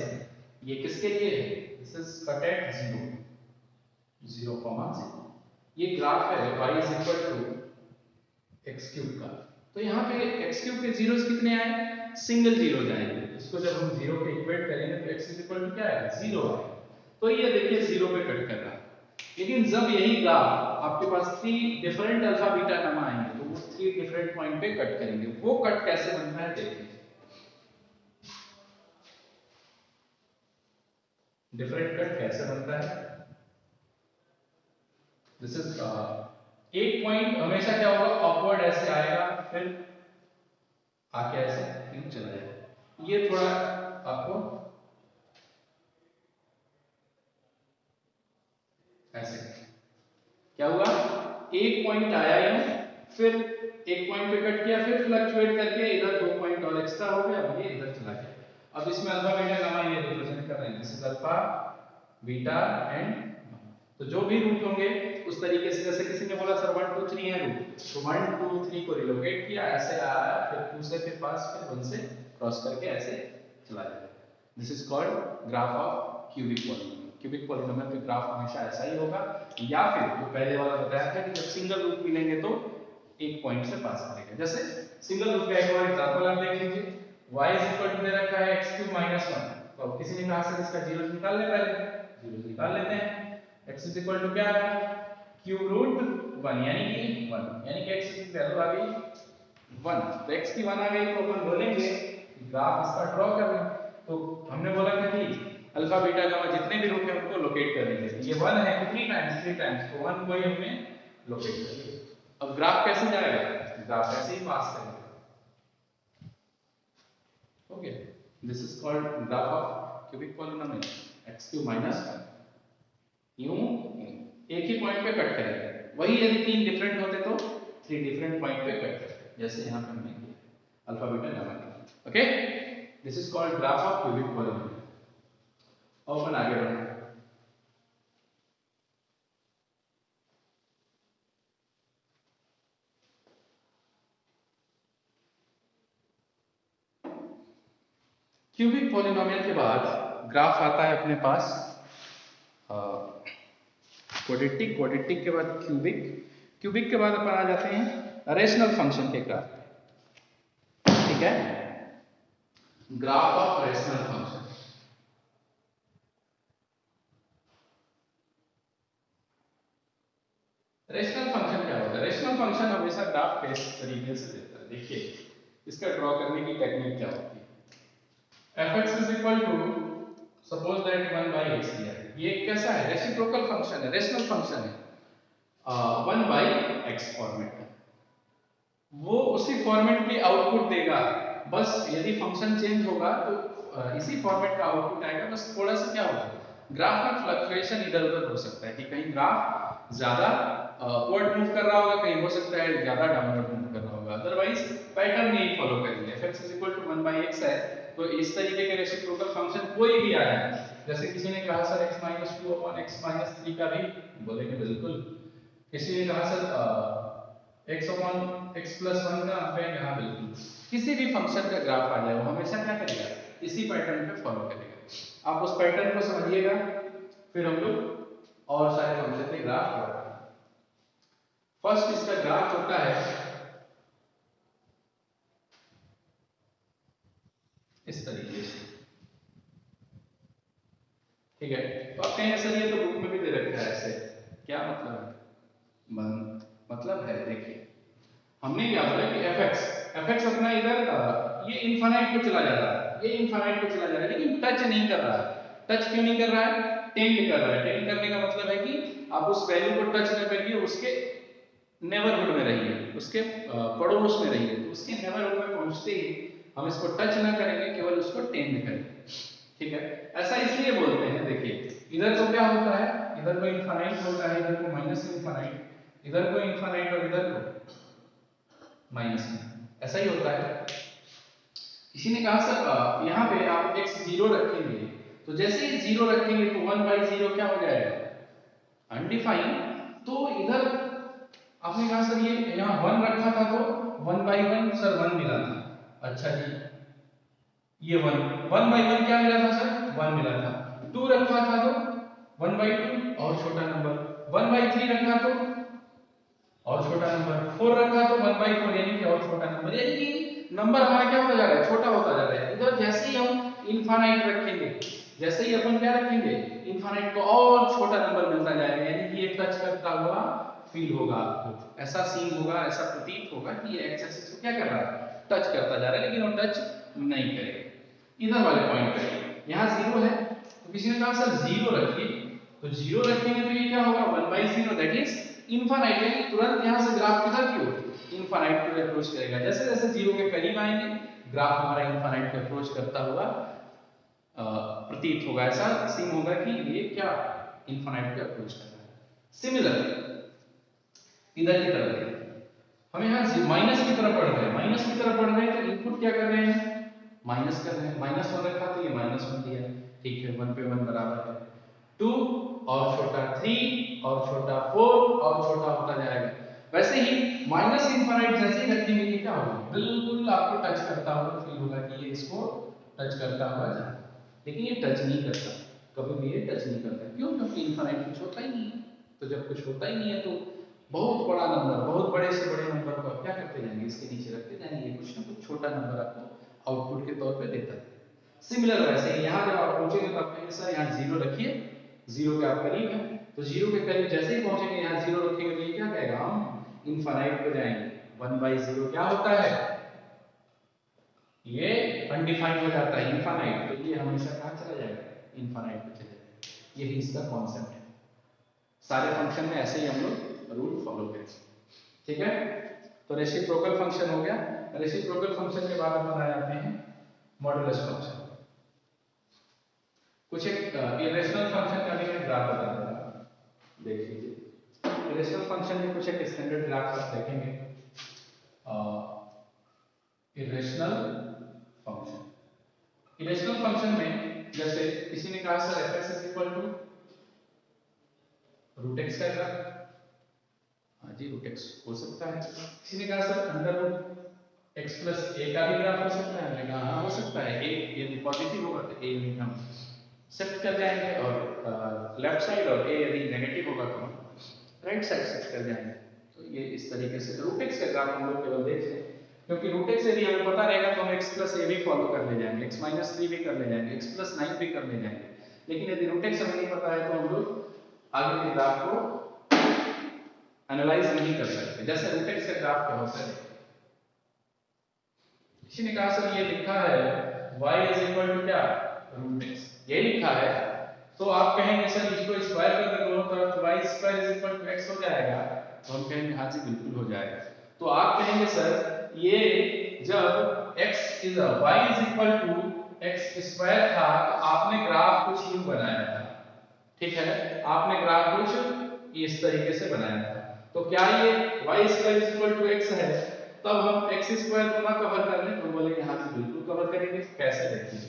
ये किसके लिए है, दिस इज कट एट 0 0,0, ये ग्राफ है y is equal to x³ का, तो यहाँ पे x³ के जीरोस कितने आए, सिंगल जीरो जाएंगे, इसको जब हम 0 पे इक्वेट करेंगे तो x इज इक्वल टू क्या आएगा 0 आएगा, तो ये देखिए 0 पे कट कर रहा है, लेकिन जब यही ग्राफ आपके पास 3 डिफरेंट अल्फा बीटा गामा आएंगे तो वो 3 डिफरेंट पॉइंट पे कट करेंगे, वो कट कैसे बनता है देखिए, डिफरेंट कट कैसे बनता है, दिस इज एक पॉइंट हमेशा क्या होगा अपवर्ड ऐसे आएगा, फिर आके ऐसे यूं चला जाएगा, ये थोड़ा आपको ऐसे, क्या हुआ एक पॉइंट आया यूं, फिर एक पॉइंट पे कट किया, फिर फ्लक्चुएट करके इधर 2 पॉइंट और एक्स्ट्रा हो गया, अब ये इधर चला गया, अब इसमें अल्फा बीटा गामा ये रिप्रेजेंट कर रहे हैं, this is alpha beta and, तो जो भी रूट होंगे उस तरीके से, जैसे किसी ने बोला सर 1 2 3 है रूट, तो 1 2 3 को रिलोकेट किया, ऐसे आया, फिर 2 से फिर पास, फिर 1 से क्रॉस करके ऐसे चला जाएगा, this is called graph of cubic polynomial. Cubic polynomial का ग्राफ हमेशा ऐसा ही होगा, या फिर जो पहले वाला बताया था कि जब सिंगल रूट मिलेंगे तो एक पॉइंट से पास करेगा, जैसे सिंगल रूट का एक और एग्जांपल आप देख लीजिए, y इज इक्वल टू दे रखा है x³ - 1, तो अब किसी ने कहा सर इसका जीरोस निकाल ले, पहले जीरोस निकाल लेते हैं, x इज इक्वल टू क्या है क्यूब रूट 1, यानी कि 1, यानी कि x की वैल्यू आ गई 1, तो x की 1 आ गई, तो अपन बोलेंगे ग्राफ इसका ड्रॉ कर रहे हैं, तो हमने बोला था कि अल्फा बीटा गामा जितने भी रूट हैं उनको लोकेट कर लेंगे, ये 1 है कितनी टाइम्स 3 टाइम्स, तो 1 को ही हमने लोकेट कर लिया, अब ग्राफ कैसे जाएगा, ग्राफ ऐसे ही पास करेंगे, okay, this is called graph of cubic polynomial x³ - 1, यूं एक ही पॉइंट पे कट करेंगे, वही यदि 3 डिफरेंट होते तो 3 डिफरेंट पॉइंट पे कट करते, जैसे यहां पे हमने किया alpha beta gamma, okay. This is called graph of cubic polynomial. अपन आगे बढ़े। क्यूबिक पॉलिनोमियल के बाद ग्राफ आता है अपने पास क्वाड्रेटिक, क्वाड्रेटिक के बाद क्यूबिक, क्यूबिक के बाद अपन आ जाते हैं रेशनल फंक्शन के ग्राफ। ठीक है, graph of rational function. Rational function क्या होता है? रेशनल फंक्शन हमेशा ग्राफ किस तरीके से देता है, देखिए इसका ड्रॉ करने की टेक्निक क्या होती है। fx is equal to suppose that 1 by x दिया है, ये कैसा है? रेसिप्रोकल फंक्शन है, रेशनल फंक्शन है, 1 बाई x फॉर्मेट है, वो उसी फॉर्मेट की आउटपुट देगा। बस यदि फंक्शन चेंज होगा तो इसी फॉर्मेट का आउटपुट आएगा। बस थोड़ा सा क्या होगा, ग्राफ में फ्लक्चुएशन इधर उधर हो सकता है कि कहीं ग्राफ ज्यादा अपवर्ड मूव कर रहा होगा, कहीं हो सकता है ज्यादा डाउनवर्ड मूव कर रहा होगा, अदरवाइज पैटर्न नहीं फॉलो करेंगे। fx is equal to 1 by x है, तो इस तरीके के रेसिप्रोकल फंक्शन कोई भी आया है, जैसे किसी ने कहा सर x - 2 अपॉन x - 3 का भी बोलेंगे बिल्कुल। किसी ने कहा sir x upon x plus 1 का, आप कहेंगे हाँ बिल्कुल। किसी भी फंक्शन का ग्राफ आ जाए वो हमेशा क्या करेगा, इसी पैटर्न पे फॉलो करेगा। आप उस पैटर्न को समझिएगा, फिर हम लोग और सारे फंक्शन के ग्राफ ड्रॉ करेंगे। फर्स्ट इसका ग्राफ होता है इस तरीके से। ठीक है, तो आप कहेंगे सर ये तो बुक में भी दे रखा है ऐसे, क्या मतलब है? मतलब है, देखिए हमने क्या बोला कि fx अपना इधर ये इनफाइनाइट को चला जा रहा है, ये इनफाइनाइट को चला जा रहा है, लेकिन टच नहीं कर रहा है। टच क्यों नहीं कर रहा है? टेंड कर रहा है। टेंड करने का मतलब है कि आप उस वैल्यू को टच न करिए, उसके नेबरहुड में रहिए, उसके पड़ोस में रहिए। तो उसके नेबरहुड में पहुंचते ही हम इसको टच ना करेंगे, केवल उसको टेंड करेंगे। ठीक है, ऐसा इसलिए बोलते हैं, देखिए इधर तो क्या होता है, इधर को इनफाइनाइट होता है, इधर को माइनस इनफाइनाइट, इधर को इनफाइनाइट और इधर को माइनस में, ऐसा ही होता है। किसी ने कहा सर यहाँ पे आप x 0 रखेंगे, तो जैसे ही 0 रखेंगे तो 1 बाई 0 क्या हो जाएगा, अनडिफाइंड। तो इधर आपने कहा सर ये यहाँ 1 रखा था तो 1 बाई 1 सर 1 मिला था। अच्छा जी, ये 1 बाई 1 क्या मिला था सर, 1 मिला था। 2 रखा था तो 1 बाई 2 और छोटा नंबर, 1 बाई 3 रखा तो और छोटा नंबर, 4 रखा तो 1 बाई 4 यानी कि और छोटा नंबर, यानी कि नंबर हमारा क्या होता जा रहा है, छोटा होता जा रहा है। इधर जैसे ही हम इनफाइनाइट रखेंगे, जैसे ही अपन क्या रखेंगे, इनफाइनाइट को और छोटा नंबर मिलता जाएगा, यानी कि ये टच करता हुआ फील होगा आपको, ऐसा सीन होगा, ऐसा प्रतीत होगा कि ये एक्स एक्सिस को क्या कर रहा है, टच करता जा रहा है, लेकिन वो टच नहीं करेगा। इधर वाले पॉइंट पे यहाँ 0 है, तो किसी ने कहा सर 0 रखिए, तो 0 रखेंगे तो ये क्या होगा, 1 बाई 0 दैट इज इनफाइनाइट, यानी तुरंत यहाँ से ग्राफ किधर की ओर, इनफाइनाइट को अप्रोच करेगा। जैसे जैसे 0 के करीब आएंगे ग्राफ हमारा इनफाइनाइट को अप्रोच करता हुआ प्रतीत होगा, ऐसा सीन होगा कि ये क्या इनफाइनाइट को अप्रोच कर रहा है। सिमिलर इधर की तरफ हम यहाँ माइनस की तरफ बढ़ रहे हैं, माइनस की तरफ बढ़ रहे हैं, तो इनपुट क्या कर रहे हैं, माइनस कर रहे हैं। माइनस 1 रखा तो ये माइनस 1 दिया, ठीक है, 1 पे 1 बराबर है 2 और छोटा 3 और छोटा 4 और छोटा होता जाएगा। वैसे ही माइनस इनफाइनाइट जैसे ही रखेंगे ये क्या होगा, बिल्कुल आपको टच करता हुआ फील होगा कि ये इसको टच करता हुआ जा, लेकिन ये टच नहीं करता, कभी भी ये टच नहीं करता। क्यों? क्योंकि इनफाइनाइट कुछ होता ही नहीं है। तो जब कुछ होता ही नहीं है तो बहुत बड़ा नंबर, बहुत बड़े से बड़े नंबर को आप क्या करते जाएंगे, इसके नीचे रखते जाएंगे, कुछ ना कुछ छोटा नंबर आपको आउटपुट के तौर पे देता है। सिमिलर वैसे ही यहाँ जब आप पहुंचेंगे तो आप कहेंगे सर यहाँ 0 रखिए, 0 के आप करीब है, तो 0 के करीब जैसे ही पहुंचेंगे यहाँ 0 रखेंगे तो ये क्या कहेगा, हम इनफाइनाइट पे जाएंगे। 1 बाई 0 क्या होता है, ये अनडिफाइंड हो जाता है, इनफाइनाइट, तो ये हमेशा कहाँ चला जाएगा, इनफाइनाइट पे चला जाएगा। यही इसका कॉन्सेप्ट है। सारे फंक्शन में ऐसे ही हम लोग रूल फॉलो करेंगे। ठीक है, तो रेसिप्रोकल फंक्शन हो गया। रेसिप्रोकल फंक्शन के बाद अपन आ जाते हैं मॉडुलस फंक्शन। कुछ एक इरेशनल फंक्शन का भी मैं ग्राफ बता दूंगा, देख लीजिए। इरेशनल फंक्शन में कुछ एक स्टैंडर्ड ग्राफ आप देखेंगे। इरेशनल फंक्शन इरेशनल फंक्शन में जैसे किसी ने कहा sir f(x) is equal to root x का ग्राफ, हाँ जी रूट एक्स हो सकता है। किसी ने कहा sir under root x plus a का भी ग्राफ हो सकता है, मैंने कहा हाँ हो सकता है। ए यदि पॉजिटिव होगा तो ए यूनिट हम शिफ्ट कर जाएंगे और लेफ्ट साइड, और ए यदि नेगेटिव होगा तो हम राइट साइड शिफ्ट कर जाएंगे। तो ये इस तरीके से रूट एक्स का ग्राफ हम लोग केवल देख रहे हैं, क्योंकि रूट एक्स यदि हमें पता रहेगा तो हम एक्स प्लस ए भी फॉलो कर ले जाएंगे, एक्स माइनस 3 भी कर ले जाएंगे, एक्स प्लस 9 भी कर ले जाएंगे। लेकिन यदि रूट एक्स हमें नहीं पता है तो हम लोग आगे के ग्राफ को एनालाइज नहीं कर सकते। जैसे रूट एक्स का ग्राफ क्या होता है, किसी ने कहा सर ये लिखा है y इज इक्वल टू क्या रूट एक्स, ये लिखा है, तो आप कहेंगे सर इसको स्क्वायर कर दे दोनों तरफ तो y square is equal to x हो जाएगा, तो हम कहेंगे हाँ जी बिल्कुल हो जाएगा। तो आप कहेंगे सर ये जब x is y is equal to x square था तो आपने ग्राफ कुछ यूं बनाया था, ठीक है, आपने ग्राफ कुछ इस तरीके से बनाया था। तो क्या ये y square is equal to x है, तब हम x स्क्वायर को ना कवर कर लें तो बोलेंगे हाँ जी बिल्कुल कवर करेंगे। कैसे देखिए,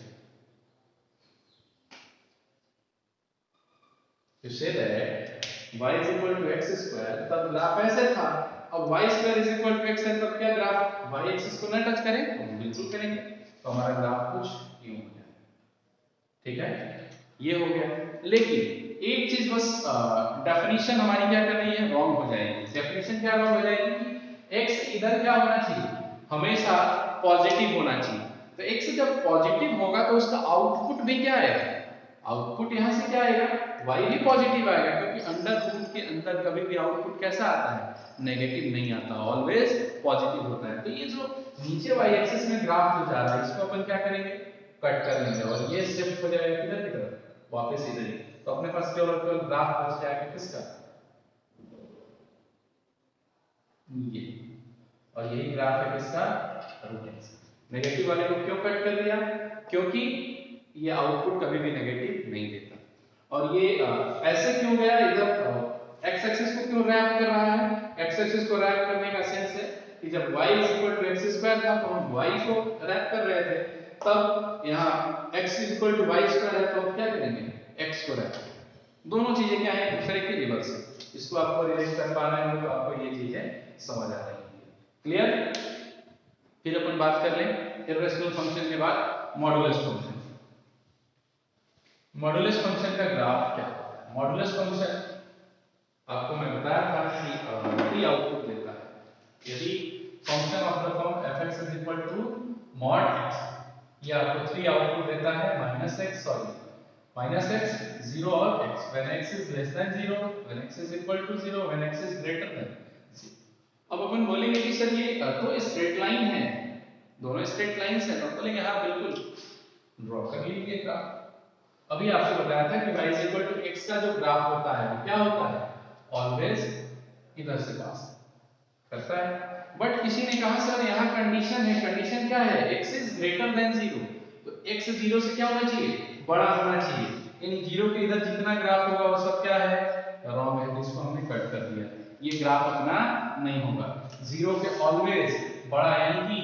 you say that y is equal to x square, तब ग्राफ ऐसे था, अब y square is equal to x है तब क्या ग्राफ y एक्सिस को ना टच करें, तो हम बिल्कुल करेंगे, तो हमारा ग्राफ कुछ यूं हो जाएगा, ठीक है, ये हो गया। लेकिन एक चीज बस डेफिनेशन हमारी क्या कर रही है, रॉन्ग हो जाएगी। डेफिनेशन क्या रॉन्ग हो जाएगी कि x इधर क्या होना चाहिए, हमेशा पॉजिटिव होना चाहिए। तो x जब पॉजिटिव होगा तो उसका आउटपुट भी क्या है, आउटपुट यहां से क्या आएगा, y भी पॉजिटिव आएगा, क्योंकि अंडर रूट के अंदर कभी भी आउटपुट कैसा आता है, नेगेटिव नहीं आता, ऑलवेज पॉजिटिव होता है। तो ये जो नीचे y एक्सिस में ग्राफ जो जा रहा है इसको अपन क्या करेंगे, कट कर लेंगे, और ये शिफ्ट हो जाएगा किधर की तरफ, वापस इधर ही। तो अपने पास केवल केवल ग्राफ बच जाएगा किसका, ये, और यही ग्राफ है किसका, रूट एक्स। नेगेटिव वाले को क्यों कट कर दिया, क्योंकि ये आउटपुट कभी भी नेगेटिव नहीं देता। और ये ऐसे क्यों गया इधर, एक्स एक्सिस को क्यों रैप कर रहा है, एक्स एक्सिस को रैप करने का सेंस है कि जब y x² था तो हम y को रैप कर रहे थे, तब यहाँ x = y² है तो हम क्या करेंगे, x को रैप करेंगे। दोनों चीजें क्या है, दूसरे के रिवर्स है। इसको आपको रिलेट कर पाना है तो आपको ये चीजें समझ आ जाएंगी। क्लियर। फिर अपन बात कर लें इर्रेशनल फंक्शन के बाद मॉडुलस फंक्शन। मॉडुलस फंक्शन का ग्राफ क्या होता है, मॉडुलस फंक्शन आपको मैं बताया था कि थ्री आउटपुट देता है। यदि function of the form f(x) is equal to mod x, ये आपको थ्री आउटपुट देता है, -x, -x, 0 और x, when x is less than 0, when x is equal to 0, when x is greater than 0। अब अपन बोलेंगे कि सर ये तो स्ट्रेट लाइन है, दोनों स्ट्रेट लाइंस है, तो बोलेंगे हाँ बिल्कुल ड्रॉ कर लीजिए ग्राफ। अभी आपको बताया था कि y = x का जो ग्राफ होता है वो क्या होता है, ऑलवेज इधर से पास करता है। बट किसी ने कहा सर यहाँ कंडीशन है, कंडीशन क्या है, x is greater than 0, तो x 0 से क्या होना चाहिए, बड़ा होना चाहिए, यानी 0 के इधर जितना ग्राफ होगा वो सब क्या है, रॉन्ग है, इसको हमने कट कर दिया। ये ग्राफ अपना नहीं होगा, 0 के ऑलवेज बड़ा, यानी कि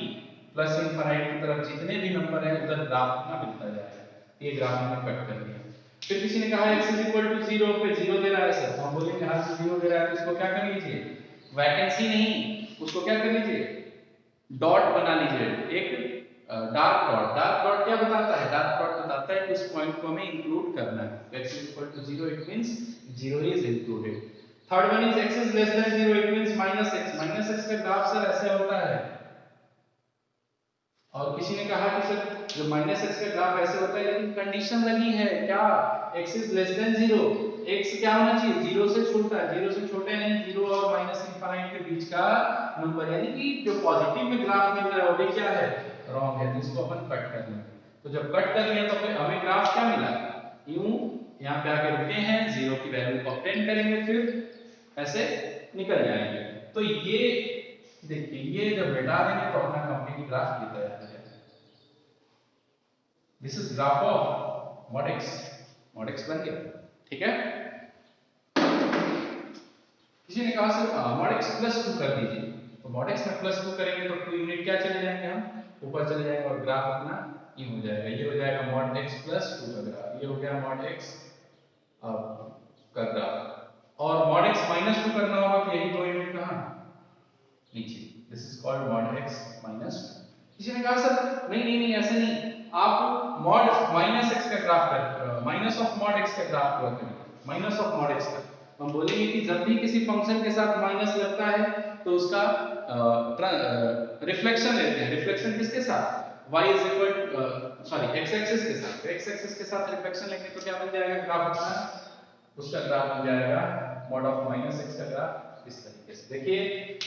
प्लस इनफाइनाइट की तरफ जितने भी नंबर है उधर ग्राफ अपना मिलता जाएगा। ये ग्राफ हमने कट कर दिया। फिर किसी ने कहा x = 0 पे 0 दे रहा है सर, तो हम बोलेंगे हाँ 0 दे रहा है तो इसको क्या कर लीजिए, वैकेंसी नहीं, उसको क्या कर लीजिए, डॉट बना लीजिए, एक डार्क डॉट। डार्क डॉट क्या बताता है, डार्क डॉट बताता है कि इस पॉइंट को हमें इंक्लूड करना है। x = 0 it means 0 is included. Third one is x is less than 0 it means -x। -x का ग्राफ सर ऐसे होता है। और किसी ने कहा कि सर जो -x का ग्राफ ऐसे होता है, लेकिन कंडीशन लगी है क्या, x is less than 0, x क्या होना चाहिए, 0 से छोटा, 0 से छोटे नहीं, 0 और -∞ के बीच का नंबर, यानी कि जो पॉजिटिव में ग्राफ मिल रहा है वो भी क्या है, रॉन्ग है, तो इसको अपन कट कर लेंगे। तो जब कट कर लिया तो फिर हमें ग्राफ क्या मिला, यूं यहाँ पे आके रुके हैं, 0 की वैल्यू ऑब्टेन करेंगे, फिर ऐसे निकल जाएंगे। तो ये देखिए, ये जब मिटा देंगे तो अपना कंप्लीट ग्राफ ये तैयार हो जाएगा। This is graph of mod x, mod x बन गया, ठीक है। किसी ने कहा सर mod x +2 कर दीजिए, तो mod x में +2 करेंगे तो 2 यूनिट क्या चले जाएंगे, हम ऊपर चले जाएंगे और ग्राफ अपना ये हो जाएगा, ये हो जाएगा मॉड x प्लस 2 का ग्राफ, ये हो गया मॉड x का ग्राफ। और मॉड x माइनस 2 करना होगा तो यही दो यूनिट कहाँ नीचे, this is called mod x minus 2। किसी ने कहा सर नहीं नहीं नहीं ऐसे नहीं, आप मॉड माइनस x का ग्राफ कर, माइनस ऑफ मॉड x का ग्राफ पूरा करेंगे, माइनस ऑफ मॉड x का। हम बोलेंगे कि जब भी किसी फंक्शन के साथ माइनस लगता है तो उसका रिफ्लेक्शन लेते हैं। रिफ्लेक्शन किसके साथ, y is equal sorry x axis के साथ, x एक्सिस के साथ रिफ्लेक्शन लेंगे तो क्या बन जाएगा ग्राफ अपना, उसका ग्राफ बन जाएगा मॉड ऑफ माइनस x का ग्राफ इस तरीके से। देखिए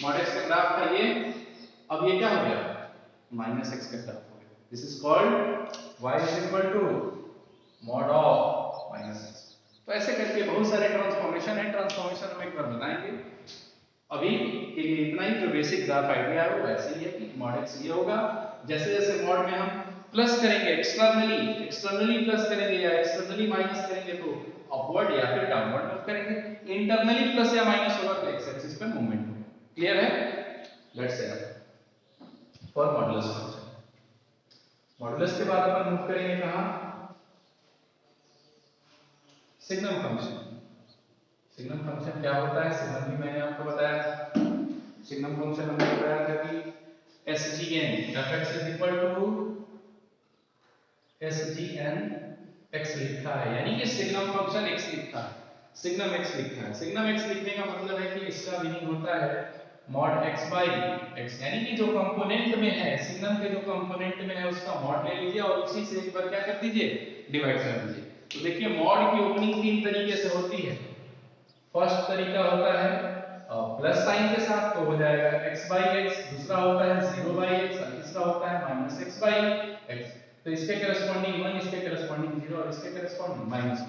मॉड x का ग्राफ था ये, अब ये क्या हो गया माइनस x का ग्राफ हो गया, this is called y is equal to mod of minus x। तो ऐसे करके बहुत सारे ट्रांसफॉर्मेशन है, ट्रांसफॉर्मेशन हम एक बार बनाएंगे। अभी के लिए इतना ही, जो बेसिक ग्राफ आइडिया है वो वैसे ही है कि मॉड x ये होगा, जैसे जैसे मॉड में हम प्लस करेंगे एक्सटर्नली प्लस करेंगे या एक्सटर्नली माइनस करेंगे तो अपवर्ड या फिर डाउनवर्ड मूव करेंगे, इंटरनली प्लस या माइनस होगा तो x एक्सिस पे मूवमेंट होगा। क्लियर है? Let's say for modulus function. Modulus के बाद अपन मूव करेंगे कहां, सिग्नम फंक्शन। सिग्नम फंक्शन क्या होता है, सिग्नम भी मैंने आपको बताया था। सिग्नम फंक्शन हमने बताया था कि SGN fx is equal to SGN x लिखा है, यानी कि सिग्नम फंक्शन x लिखा है, सिग्नम x लिखा है। सिग्नम x लिखने का मतलब है कि इसका मीनिंग होता है मॉड x बाई x, यानी कि जो कंपोनेंट में है, सिग्नम के जो कंपोनेंट में है उसका मॉड ले लीजिए और उसी से एक बार क्या कर दीजिए डिवाइड कर दीजिए। तो देखिए मॉड की ओपनिंग तीन तरीके से होती है। फर्स्ट तरीका होता है प्लस साइन के साथ, तो हो जाएगा x बाई x, दूसरा होता है 0 बाई x और तीसरा होता है माइनस x बाई x। तो इसके करस्पॉन्डिंग 1, इसके करस्पॉन्डिंग 0 और इसके करस्पॉन्डिंग माइनस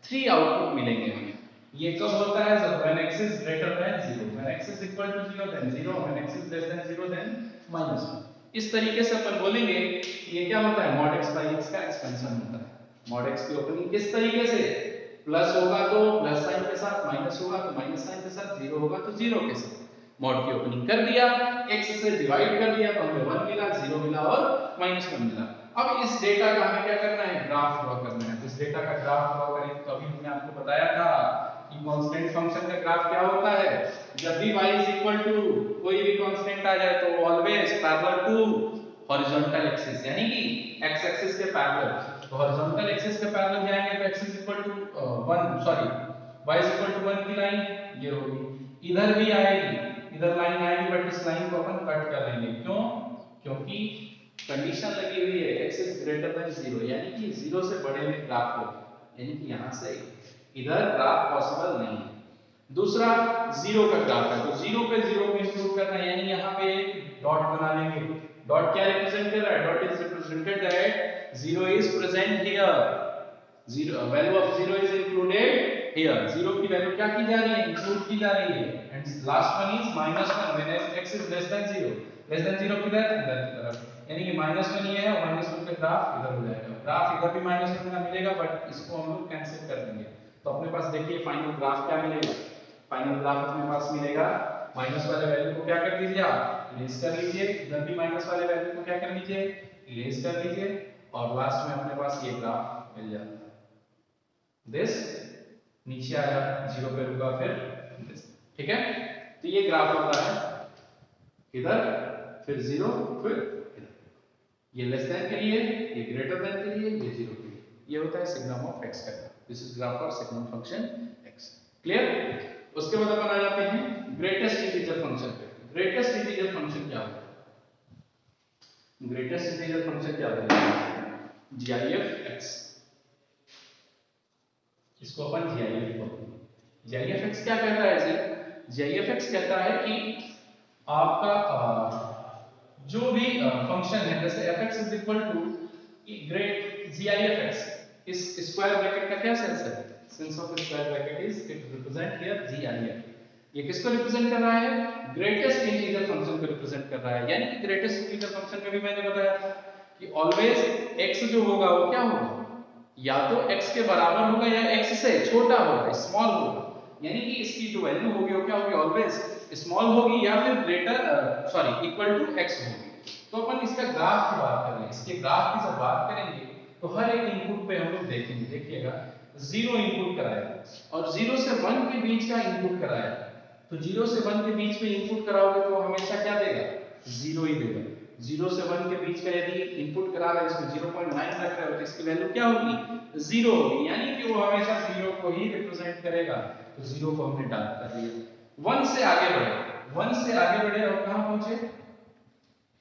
3 आउटपुट मिलेंगे हमें। ये कब होता है, जब when x is greater than 0, when x is equal to 0 then 0, when x is less than 0 then minus 1। इस तरीके से अपन बोलेंगे ये क्या होता है, mod x by x का एक्सपेंशन होता है। mod x की ओपनिंग किस तरीके से, प्लस होगा तो प्लस साइन के साथ, माइनस होगा तो माइनस साइन के साथ, जीरो होगा तो जीरो के साथ। मॉड की ओपनिंग कर दिया, x से डिवाइड कर दिया तो हमें 1 मिला, 0 मिला और -1 मिला। अब इस डेटा का हमें क्या करना है, ग्राफ ड्रॉ करना है। तो इस डेटा का ग्राफ ड्रॉ करें तो अभी हमने आपको बताया था कि कांस्टेंट फंक्शन का ग्राफ क्या होता है, जब भी y इज इक्वल टू कोई भी कांस्टेंट आ जाए तो always parallel to horizontal axis, यानी कि x एक्सिस के पैरेलल। तो हॉरिजॉन्टल एक्सिस के पैरेलल जाएंगे तो x is equal to 1 sorry y is equal to 1 की लाइन ये होगी, इधर भी आएगी, इधर लाइन आएगी बट इस लाइन को अपन कट कर देंगे। क्यों? क्योंकि कंडीशन लगी हुई है x इज ग्रेटर देन 0, यानी कि 0 से बड़े में ग्राफ होगा, यानी कि यहां से इधर ग्राफ पॉसिबल नहीं है। दूसरा 0 का ग्राफ है तो 0 पे 0 को इंक्लूड करना है, यानी यहां पे एक डॉट बना लेंगे। डॉट क्या रिप्रेजेंट कर रहा है, dot is represented that 0 is present here, 0 value of 0 is included here. 0 की वैल्यू क्या की जा रही है, इंक्लूड की जा रही है। And last one is -1 when x is less than 0, less than 0 किधर, इधर की तरफ, यानी कि -1 ये है और -1 का ग्राफ इधर हो जाएगा। ग्राफ इधर भी -1 का मिलेगा बट इसको हम लोग कैंसिल कर देंगे। तो अपने पास देखिए फाइनल ग्राफ क्या मिलेगा, फाइनल ग्राफ अपने पास मिलेगा माइनस वाले वैल्यू को क्या कर दीजिए आप इरेज कर लीजिए, इधर भी माइनस वाले वैल्यू को क्या कर लीजिए इरेज कर लीजिए और लास्ट में अपने पास ये ग्राफ मिल जाता है। दिस नीचे आया 0 पे रुका फिर दिस, ठीक है। तो ये ग्राफ होता है इधर फिर 0 फिर इधर, ये लेस देन के लिए, ये ग्रेटर देन के लिए, ये 0 के लिए। ये होता है सिग्नम ऑफ x का। This is graph for signum function x। Clear? उसके बाद अपन आ जाते हैं ग्रेटेस्ट इंटीजर फंक्शन पे। ग्रेटेस्ट इंटीजर फंक्शन क्या होता है, ग्रेटेस्ट इंटीजर फंक्शन क्या होता है, gif(x), इसको अपन gif बोलते हैं। gif(x) क्या कहता है इसे, gif(x) कहता है कि आपका जो भी फंक्शन है, जैसे fx is equal to great gif(x), इस स्क्वायर ब्रैकेट का क्या सेंस है, sense of square bracket is it represent here gif। ये किसको रिप्रेजेंट कर रहा है, ग्रेटेस्ट इंटीजर फंक्शन को रिप्रेजेंट कर रहा है। यानी कि ग्रेटेस्ट इंटीजर फंक्शन में भी मैंने बताया था कि ऑलवेज x जो होगा वो क्या होगा, या तो x के बराबर होगा या x से छोटा होगा, स्मॉल होगा। यानी कि इसकी जो वैल्यू होगी वो क्या होगी, ऑलवेज स्मॉल होगी या फिर greater sorry equal to x होगी। तो अपन इसका ग्राफ की बात कर रहे हैं, इसके ग्राफ की जब बात करेंगे तो हर एक इनपुट पे हम लोग देखेंगे, देखिएगा 0 इनपुट कराया और 0 से 1 के बीच का इनपुट कराया, तो 0 से 1 के बीच में इनपुट कराओगे तो हमेशा क्या देगा, 0 ही देगा। 0 से 1 के बीच का यदि इनपुट करा रहे हैं, इसमें 0.9 रख रहे हो तो इसकी वैल्यू क्या होगी, 0 होगी, यानी कि वो हमेशा 0 को ही रिप्रेजेंट करेगा। तो 0 को हमने डाल कर दिया। 1 से आगे बढ़े, 1 से आगे बढ़े और कहां पहुंचे,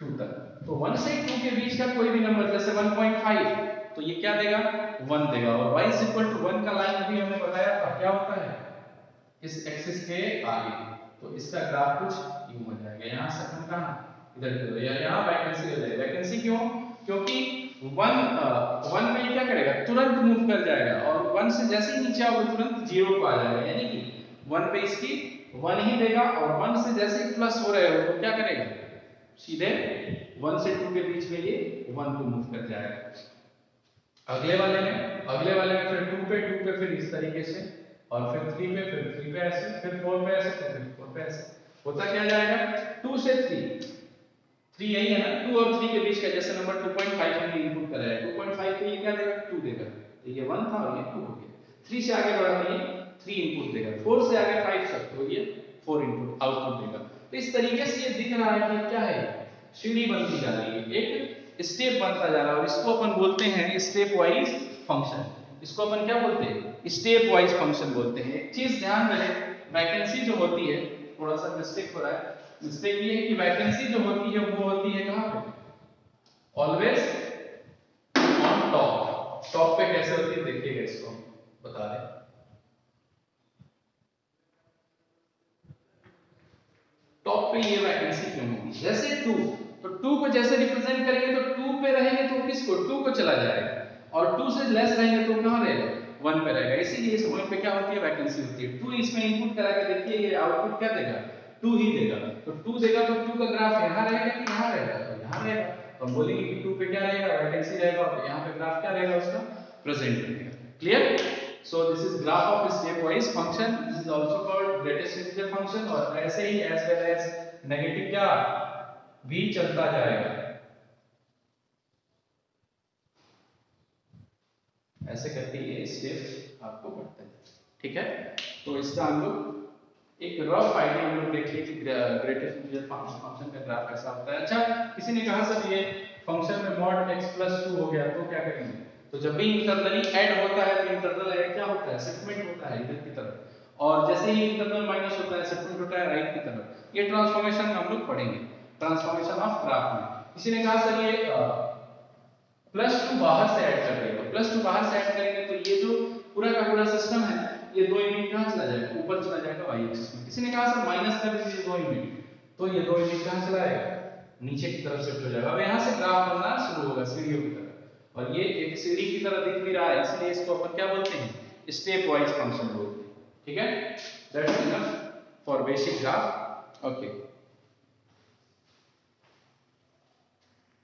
2 तक। तो 1 से 2 के बीच का कोई भी नंबर जैसे 1.5, तो ये क्या देगा, 1 देगा। और y = 1 का लाइन अभी हमने बताया था क्या होता है, इस एक्सिस के आगे, तो इसका ग्राफ कुछ यूं हो जाएगा। यहां से हम कहां, इधर की ओर, या यहां वैकेंसी हो जाएगी। वैकेंसी क्यों, क्योंकि 1 पे क्या करेगा, तुरंत मूव कर जाएगा और 1 से जैसे ही नीचे आओगे तुरंत 0 पे आ जाएगा, यानी कि 1 पे इसकी 1 ही देगा और 1 से जैसे ही प्लस हो रहे हो तो क्या करेगा, सीधे 1 से 2 के बीच में ये 1 को मूव कर जाएगा। अगले वाले में फिर 2 पे फिर इस तरीके से, और फिर 3 पे, फिर 3 पे ऐसे, फिर 4 पे ऐसे, फिर 4 पे ऐसे, होता क्या जाएगा, 2 से 3 यही है ना, 2 और 3 के बीच का, जैसे नंबर 2.5 हमने इनपुट कराया, 2.5 पे ये क्या देगा, 2 देगा, तो ये 1 था और ये 2 हो गया। 3 से आगे बढ़ा तो ये 3 इनपुट देगा, 4 से आगे 5 तक तो ये 4 इनपुट आउटपुट देगा। तो इस तरीके से ये दिख रहा है कि क्या है, सीढ़ी बनती जा रही है, एक स्टेप बनता जा रहा है, और इसको अपन बोलते हैं स्टेप वाइज फंक्शन। इसको अपन क्या बोलते हैं, स्टेप वाइज फंक्शन बोलते हैं। एक चीज ध्यान रहे, वैकेंसी जो होती है, थोड़ा सा मिस्टेक हो रहा है, मिस्टेक ये है कि वैकेंसी जो होती है वो होती है कहां पे, ऑलवेज ऑन टॉप। टॉप पे कैसे होती है देखिएगा, इसको बता रहे, टॉप पे ये वैकेंसी क्यों होगी, जैसे 2, तो 2 को जैसे रिप्रेजेंट करेंगे तो 2 पे रहेंगे तो किसको, 2 को चला जाएगा, और 2 से लेस रहेंगे तो कहां रहेगा, 1 पे रहेगा। इसीलिए इस 1 पे क्या होती है, वैकेंसी होती है। 2 इसमें इनपुट करा के देखिए, ये आउटपुट क्या देगा, 2 ही देगा। तो 2 देगा तो 2 का ग्राफ यहां रहेगा कि यहां रहेगा, तो यहां रहेगा, तो हम बोलेंगे कि 2 पे क्या रहेगा, वैकेंसी रहेगा, और यहां पे ग्राफ क्या रहेगा, उसका प्रेजेंट रहेगा। Clear. So this is graph of stepwise function. This is also called greatest integer function, और ऐसे ही as well as नेगेटिव क्या भी चलता जाएगा, ऐसे करके ये स्टेप आपको बढ़ता है। ठीक है, तो इसका हम लोग एक रफ आइडिया हम लोग देख लिए कि ग्रेटेस्ट इंटीजर फंक्शन का ग्राफ कैसा होता है। अच्छा, किसी ने कहा सर ये फंक्शन में mod x + 2 हो गया तो क्या करेंगे, तो जब भी इंटरनली ऐड होता है तो इंटरनल ऐड क्या होता है, शिफ्टमेंट होता है इधर की तरफ, और जैसे ही इंटरनल माइनस होता है शिफ्टमेंट होता है राइट की तरफ। ये ट्रांसफॉर्मेशन हम लोग पढ़ेंगे, ट्रांसफॉर्मेशन ऑफ ग्राफ में। किसी ने कहा सर ये +2 बाहर से ऐड कर देंगे, तो +2 बाहर से ऐड करेंगे तो ये जो पूरा का पूरा सिस्टम है ये 2 यूनिट कहां चला जाएगा, ऊपर चला जाएगा y एक्सिस में। किसी ने कहा सर माइनस कर दीजिए 2 यूनिट, तो ये 2 यूनिट कहां चला जाएगा, नीचे की तरफ शिफ्ट हो जाएगा। अब यहां से ग्राफ बनना शुरू होगा सीढ़ियों की तरह, और ये एक सीढ़ी की तरह दिख भी रहा है, इसलिए इसको अपन क्या बोलते हैं, स्टेप वाइज फंक्शन बोलते हैं। ठीक है, that's enough for basic graph. Okay.